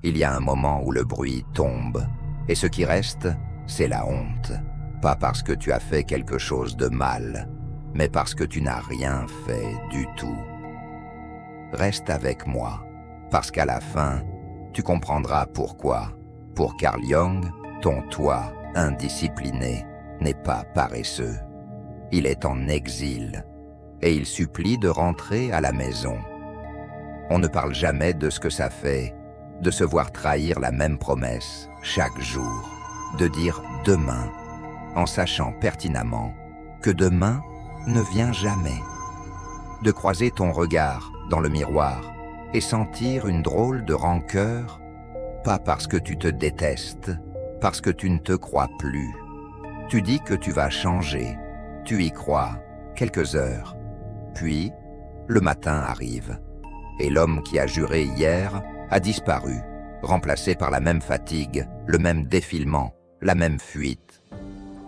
Il y a un moment où le bruit tombe, et ce qui reste, c'est la honte. Pas parce que tu as fait quelque chose de mal, mais parce que tu n'as rien fait du tout. Reste avec moi, parce qu'à la fin, tu comprendras pourquoi. Pour Carl Jung, ton toi indiscipliné n'est pas paresseux. Il est en exil, et il supplie de rentrer à la maison. On ne parle jamais de ce que ça fait de se voir trahir la même promesse chaque jour, de dire demain, en sachant pertinemment que demain ne vient jamais. De croiser ton regard dans le miroir et sentir une drôle de rancœur, pas parce que tu te détestes, parce que tu ne te crois plus. Tu dis que tu vas changer, tu y crois, quelques heures. Puis, le matin arrive, et l'homme qui a juré hier a disparu, remplacé par la même fatigue, le même défilement, la même fuite.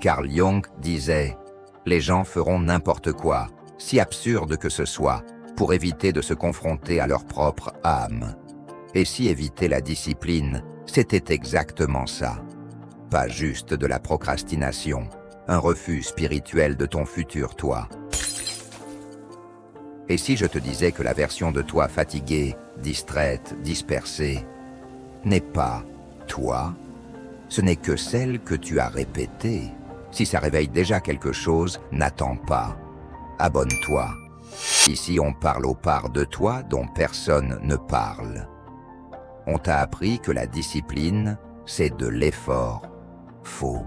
Carl Jung disait « Les gens feront n'importe quoi, si absurde que ce soit, pour éviter de se confronter à leur propre âme. » Et si éviter la discipline, c'était exactement ça. Pas juste de la procrastination, un refus spirituel de ton futur toi. Et si je te disais que la version de toi fatiguée, distraite, dispersée, n'est pas toi, ce n'est que celle que tu as répétée. Si ça réveille déjà quelque chose, n'attends pas. Abonne-toi. Ici, on parle aux parts de toi dont personne ne parle. On t'a appris que la discipline, c'est de l'effort. Faux.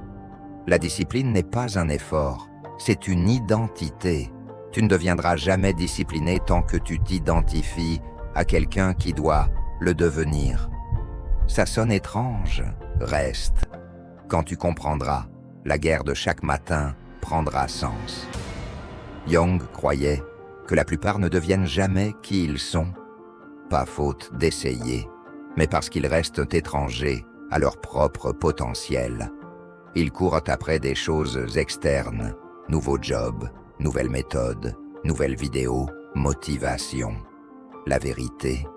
La discipline n'est pas un effort, c'est une identité. Tu ne deviendras jamais discipliné tant que tu t'identifies à quelqu'un qui doit le devenir. Ça sonne étrange, reste. Quand tu comprendras, la guerre de chaque matin prendra sens. Jung croyait que la plupart ne deviennent jamais qui ils sont. Pas faute d'essayer, mais parce qu'ils restent étrangers à leur propre potentiel. Ils courent après des choses externes, nouveaux jobs, nouvelles méthodes, nouvelles vidéos, motivation. La vérité,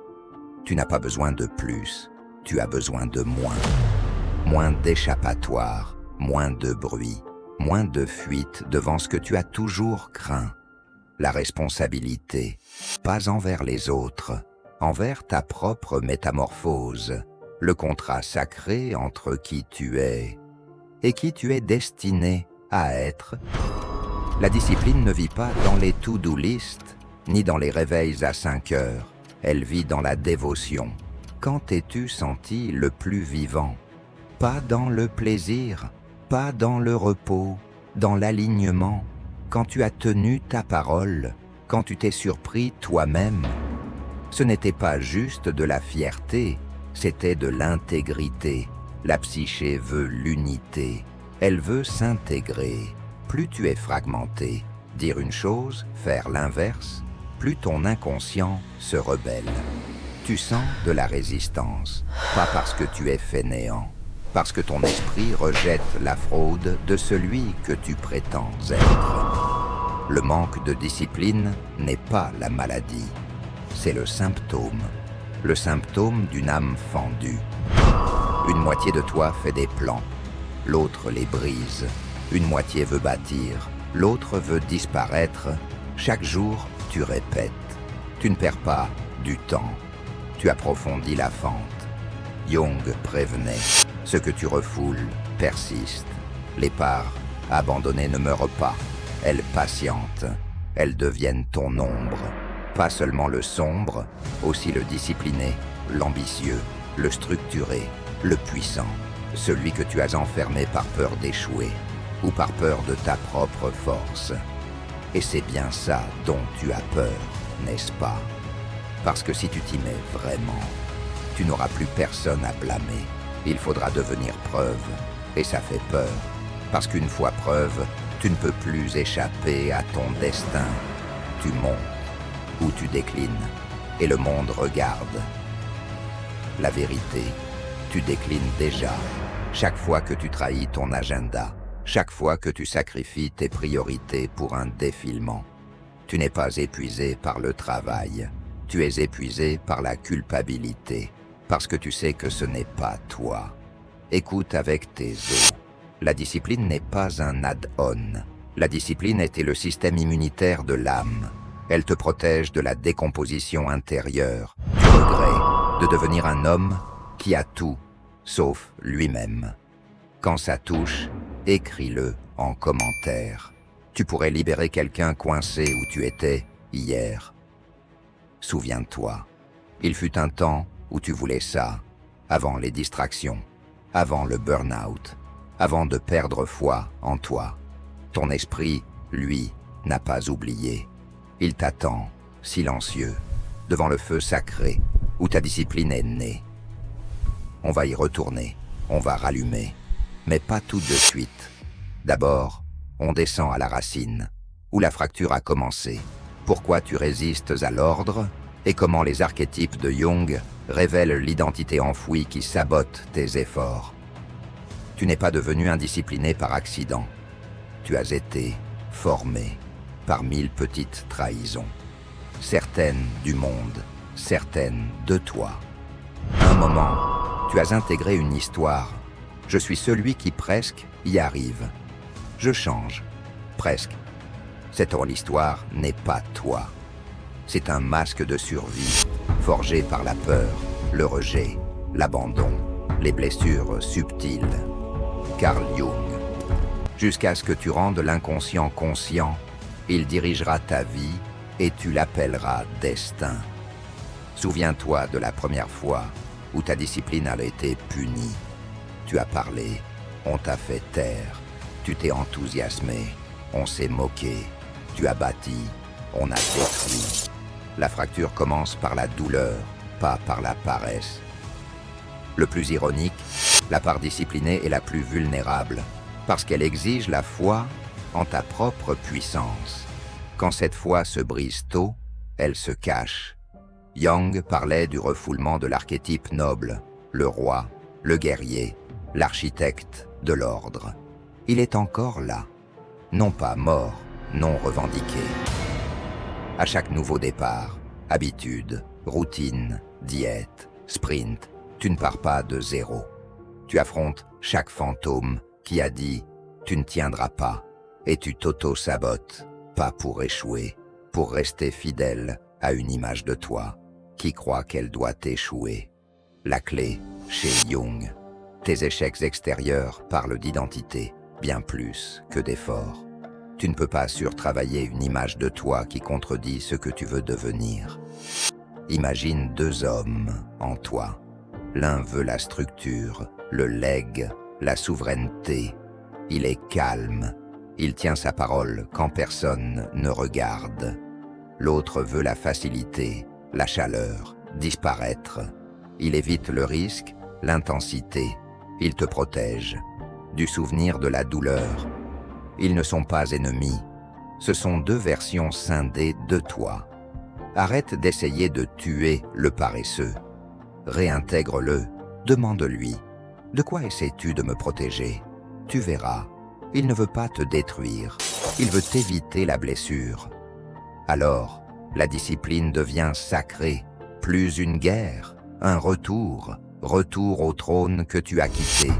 tu n'as pas besoin de plus, tu as besoin de moins. Moins d'échappatoire, moins de bruit, moins de fuite devant ce que tu as toujours craint. La responsabilité, pas envers les autres, envers ta propre métamorphose, le contrat sacré entre qui tu es et qui tu es destiné à être. La discipline ne vit pas dans les to-do list, ni dans les réveils à 5 heures. Elle vit dans la dévotion. Quand t'es-tu senti le plus vivant? Pas dans le plaisir, pas dans le repos, dans l'alignement. Quand tu as tenu ta parole, quand tu t'es surpris toi-même. Ce n'était pas juste de la fierté, c'était de l'intégrité. La psyché veut l'unité, elle veut s'intégrer. Plus tu es fragmenté, dire une chose, faire l'inverse, plus ton inconscient se rebelle. Tu sens de la résistance, pas parce que tu es fainéant, parce que ton esprit rejette la fraude de celui que tu prétends être. Le manque de discipline n'est pas la maladie, c'est le symptôme d'une âme fendue. Une moitié de toi fait des plans, l'autre les brise. Une moitié veut bâtir, l'autre veut disparaître. Chaque jour, tu répètes. Tu ne perds pas du temps. Tu approfondis la fente. Jung prévenait. Ce que tu refoules persiste. Les parts abandonnées ne meurent pas. Elles patientent. Elles deviennent ton ombre. Pas seulement le sombre, aussi le discipliné, l'ambitieux, le structuré, le puissant. Celui que tu as enfermé par peur d'échouer ou par peur de ta propre force. Et c'est bien ça dont tu as peur, n'est-ce pas? Parce que si tu t'y mets vraiment, tu n'auras plus personne à blâmer. Il faudra devenir preuve, et ça fait peur. Parce qu'une fois preuve, tu ne peux plus échapper à ton destin. Tu montes ou tu déclines, et le monde regarde. La vérité, tu déclines déjà, chaque fois que tu trahis ton agenda. Chaque fois que tu sacrifies tes priorités pour un défilement. Tu n'es pas épuisé par le travail, tu es épuisé par la culpabilité. parce que tu sais que ce n'est pas toi. Écoute avec tes os. La discipline n'est pas un add-on. La discipline était le système immunitaire de l'âme. Elle te protège de la décomposition intérieure, du regret, de devenir un homme qui a tout, sauf lui-même. Quand ça touche, écris-le en commentaire. Tu pourrais libérer quelqu'un coincé où tu étais hier. Souviens-toi, il fut un temps où tu voulais ça, avant les distractions, avant le burn-out, avant de perdre foi en toi. Ton esprit, lui, n'a pas oublié. Il t'attend, silencieux, devant le feu sacré où ta discipline est née. On va y retourner, on va rallumer, mais pas tout de suite. D'abord, on descend à la racine, où la fracture a commencé. Pourquoi tu résistes à l'ordre et comment les archétypes de Jung révèlent l'identité enfouie qui sabote tes efforts. Tu n'es pas devenu indiscipliné par accident. Tu as été formé par 1000 petites trahisons. Certaines du monde, certaines de toi. Un moment, tu as intégré une histoire. Je suis celui qui presque y arrive. Je change, presque. Cette drôle histoire n'est pas toi. C'est un masque de survie, forgé par la peur, le rejet, l'abandon, les blessures subtiles. Carl Jung. Jusqu'à ce que tu rendes l'inconscient conscient, il dirigera ta vie et tu l'appelleras destin. Souviens-toi de la première fois où ta discipline a été punie. Tu as parlé, on t'a fait taire, tu t'es enthousiasmé, on s'est moqué, tu as bâti, on a détruit. La fracture commence par la douleur, pas par la paresse. Le plus ironique, la part disciplinée est la plus vulnérable, parce qu'elle exige la foi en ta propre puissance. Quand cette foi se brise tôt, elle se cache. Jung parlait du refoulement de l'archétype noble, le roi, le guerrier, l'architecte de l'ordre. Il est encore là, non pas mort, non revendiqué. À chaque nouveau départ, habitude, routine, diète, sprint, tu ne pars pas de zéro. Tu affrontes chaque fantôme qui a dit « tu ne tiendras pas » et tu t'auto-sabotes, pas pour échouer, pour rester fidèle à une image de toi qui croit qu'elle doit échouer. La clé, chez Jung, tes échecs extérieurs parlent d'identité, bien plus que d'efforts. Tu ne peux pas surtravailler une image de toi qui contredit ce que tu veux devenir. Imagine deux hommes en toi. L'un veut la structure, le legs, la souveraineté. Il est calme. Il tient sa parole quand personne ne regarde. L'autre veut la facilité, la chaleur, disparaître. Il évite le risque, l'intensité. Il te protège. Du souvenir de la douleur. Ils ne sont pas ennemis. Ce sont deux versions scindées de toi. Arrête d'essayer de tuer le paresseux. Réintègre-le. Demande-lui. De quoi essaies-tu de me protéger? Tu verras. Il ne veut pas te détruire. Il veut t'éviter la blessure. Alors, la discipline devient sacrée. Plus une guerre, un retour. Retour au trône que tu as quitté.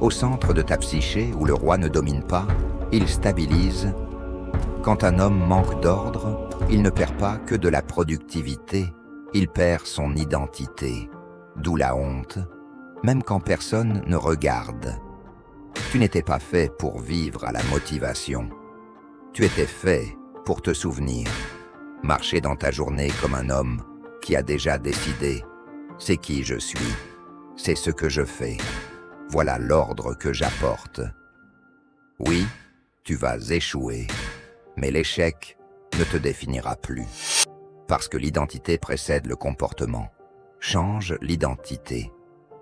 Au centre de ta psyché où le roi ne domine pas, il stabilise. Quand un homme manque d'ordre, il ne perd pas que de la productivité, il perd son identité. D'où la honte, même quand personne ne regarde. Tu n'étais pas fait pour vivre à la motivation. Tu étais fait pour te souvenir. Marcher dans ta journée comme un homme qui a déjà décidé. C'est qui je suis, c'est ce que je fais. Voilà l'ordre que j'apporte. Oui, tu vas échouer, mais l'échec ne te définira plus. Parce que l'identité précède le comportement. Change l'identité,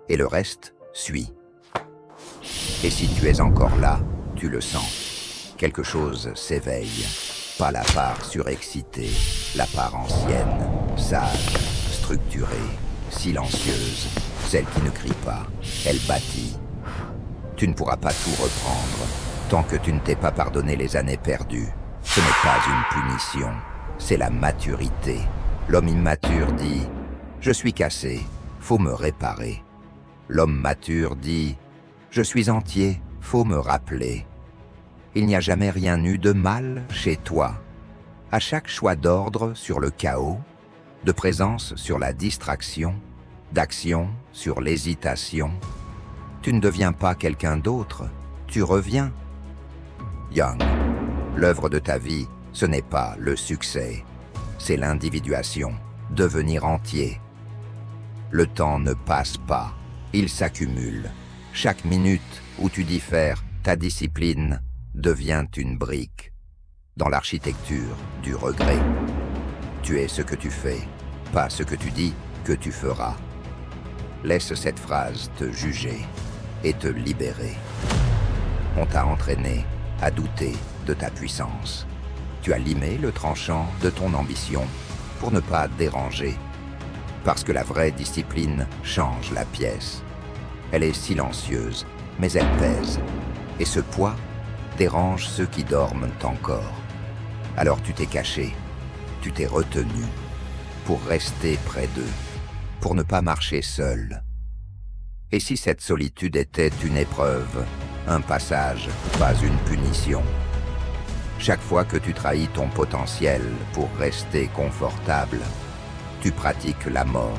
et le reste suit. Et si tu es encore là, tu le sens. Quelque chose s'éveille. Pas la part surexcitée, la part ancienne, sage, structurée, silencieuse, celle qui ne crie pas, elle bâtit. Tu ne pourras pas tout reprendre, tant que tu ne t'es pas pardonné les années perdues. Ce n'est pas une punition, c'est la maturité. L'homme immature dit « Je suis cassé, faut me réparer. L'homme mature dit « Je suis entier, faut me rappeler ». Il n'y a jamais rien eu de mal chez toi. À chaque choix d'ordre sur le chaos, de présence sur la distraction, d'action sur l'hésitation, tu ne deviens pas quelqu'un d'autre, tu reviens. Jung, l'œuvre de ta vie, ce n'est pas le succès, c'est l'individuation, devenir entier. Le temps ne passe pas, il s'accumule. Chaque minute où tu diffères, ta discipline devient une brique dans l'architecture du regret. Tu es ce que tu fais, pas ce que tu dis que tu feras. Laisse cette phrase te juger et te libérer. On t'a entraîné à douter de ta puissance. Tu as limé le tranchant de ton ambition pour ne pas déranger. Parce que la vraie discipline change la pièce. Elle est silencieuse, mais elle pèse. Et ce poids dérange ceux qui dorment encore. Alors tu t'es caché, tu t'es retenu, pour rester près d'eux, pour ne pas marcher seul. Et si cette solitude était une épreuve, un passage, pas une punition? Chaque fois que tu trahis ton potentiel pour rester confortable, tu pratiques la mort,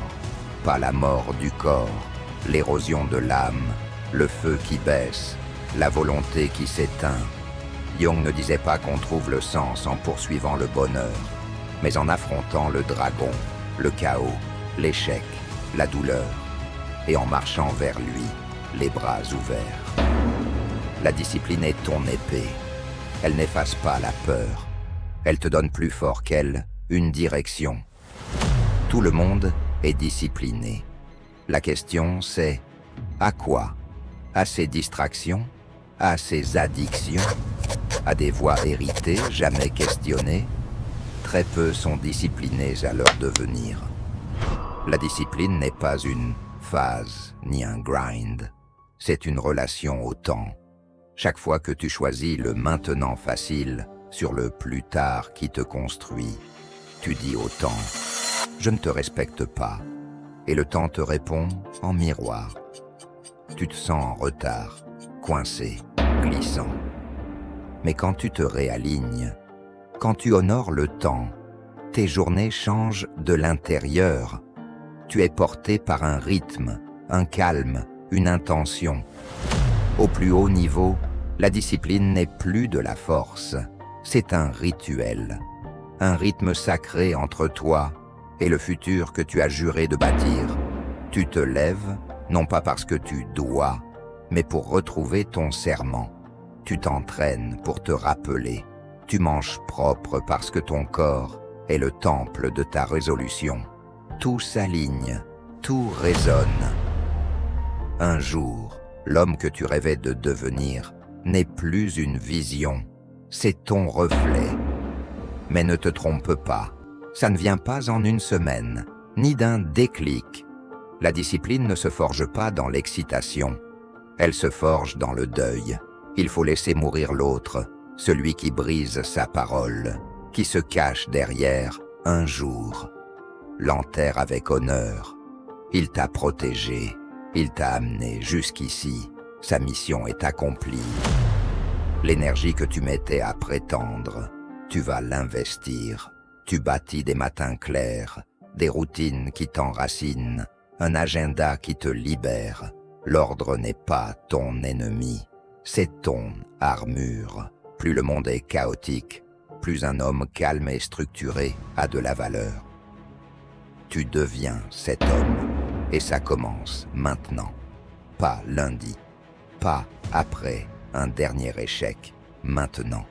pas la mort du corps, l'érosion de l'âme, le feu qui baisse, la volonté qui s'éteint. Jung ne disait pas qu'on trouve le sens en poursuivant le bonheur, mais en affrontant le dragon, le chaos, l'échec, la douleur, et en marchant vers lui, les bras ouverts. La discipline est ton épée. Elle n'efface pas la peur. Elle te donne plus fort qu'elle une direction. Tout le monde est discipliné. La question c'est, à quoi? À ses distractions? À ses addictions? À des voies héritées, jamais questionnées? Très peu sont disciplinés à leur devenir. La discipline n'est pas une phase ni un grind. C'est une relation au temps. Chaque fois que tu choisis le maintenant facile sur le plus tard qui te construit, tu dis au temps « Je ne te respecte pas » et le temps te répond en miroir. Tu te sens en retard, coincé, glissant. Mais quand tu te réalignes, quand tu honores le temps, tes journées changent de l'intérieur. Tu es porté par un rythme, un calme, une intention. Au plus haut niveau, la discipline n'est plus de la force, c'est un rituel. Un rythme sacré entre toi et le futur que tu as juré de bâtir. Tu te lèves, non pas parce que tu dois, mais pour retrouver ton serment. Tu t'entraînes pour te rappeler. Tu manges propre parce que ton corps est le temple de ta résolution. Tout s'aligne, tout résonne. Un jour, l'homme que tu rêvais de devenir n'est plus une vision, c'est ton reflet. Mais ne te trompe pas, ça ne vient pas en une semaine, ni d'un déclic. La discipline ne se forge pas dans l'excitation, elle se forge dans le deuil. Il faut laisser mourir l'autre, celui qui brise sa parole, qui se cache derrière un jour. L'enterre avec honneur. Il t'a protégé, il t'a amené jusqu'ici. Sa mission est accomplie. L'énergie que tu mettais à prétendre, tu vas l'investir. Tu bâtis des matins clairs, des routines qui t'enracinent, un agenda qui te libère. L'ordre n'est pas ton ennemi, c'est ton armure. Plus le monde est chaotique, plus un homme calme et structuré a de la valeur. Tu deviens cet homme, et ça commence maintenant, pas lundi, pas après un dernier échec, maintenant.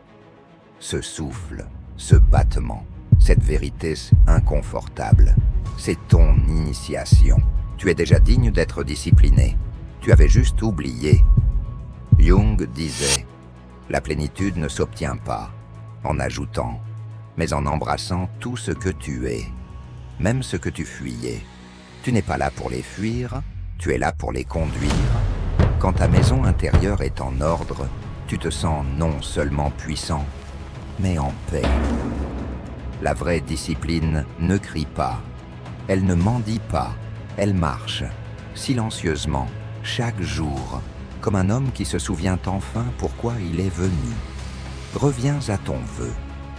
Ce souffle, ce battement, cette vérité inconfortable, c'est ton initiation. Tu es déjà digne d'être discipliné, tu avais juste oublié. Jung disait, la plénitude ne s'obtient pas en ajoutant, mais en embrassant tout ce que tu es, même ce que tu fuyais. Tu n'es pas là pour les fuir, tu es là pour les conduire. Quand ta maison intérieure est en ordre, tu te sens non seulement puissant, mais en paix. La vraie discipline ne crie pas, elle ne mendie pas, Elle marche, silencieusement, chaque jour, comme un homme qui se souvient enfin pourquoi il est venu. Reviens à ton vœu,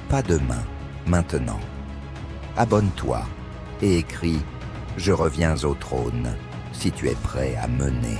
pas demain, maintenant. Abonne-toi et écris « Je reviens au trône » si tu es prêt à mener.